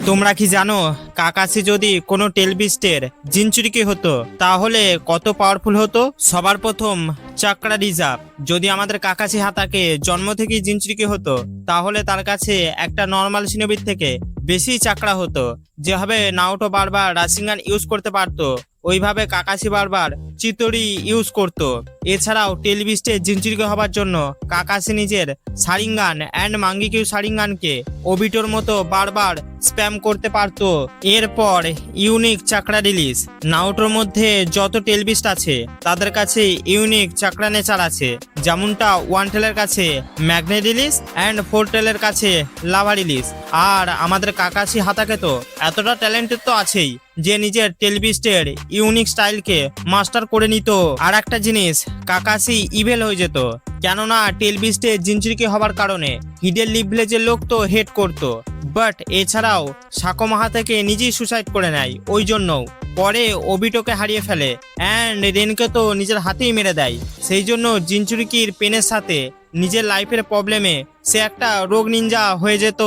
তোমরা কি জানো কাকাশি যদি কোনো টেলবিস্টের জিনচুরিকি হতো তাহলে কত পাওয়ারফুল হতো? সবার প্রথম চাকরা রিজার্ভ। যদি আমাদের কাকাশি হাতাকে জন্ম থেকেই জিনচুরিকি হতো তাহলে তার কাছে একটা নর্মাল সিনোবির থেকে বেশি চাকরা হতো। যেভাবে নাওটো বারবার রাশিঙ্গান ইউজ করতে পারতো ওইভাবে কাকাশি বারবার চিতরি ইউজ করত। এছাড়াও টেলবিস্টে জিনচুরিকি হবার জন্য কাকাশি নিজের সারিঙ্গান অ্যান্ড মাঙ্গিকিউ সারিঙ্গানকে ওবিটোর মতো বারবার স্প্যাম করতে পারতো। এরপর ইউনিক চাকরা রিলিজ। নাওটোর মধ্যে যত টেলবিস্ট আছে তাদের কাছে ইউনিক চাকরা নেচার আছে, যেমনটা ওয়ান টেলের কাছে ম্যাগনে রিলিজ অ্যান্ড ফোর টেলের কাছে লাভা রিলিজ। আর আমাদের কাকাশি হাতাকে তো এতটা ট্যালেন্টেড তো আছেই যে নিজের টেলবিস্টের ইউনিক স্টাইলকে মাস্টার করে নিত। আর একটা জিনিস, কাকাশি ইভেল হয়ে যেত, কেননা টেলবিস্টে জিনচুরিকি হবার কারণে হিডেন লিভ ভিলেজের লোক তো হেড করতো। বাট এছাড়াও সাকোমাহা থেকে নিজেই সুসাইড করে নেয়, ওই জন্য পরে ওবিটোকে হারিয়ে ফেলে অ্যান্ড রেনকে তো নিজের হাতেই মেরে দেয়। সেই জন্য জিনচুরিকির পেনের সাথে নিজের লাইফের প্রবলেমে সে একটা রোগ নিনজা হয়ে যেত।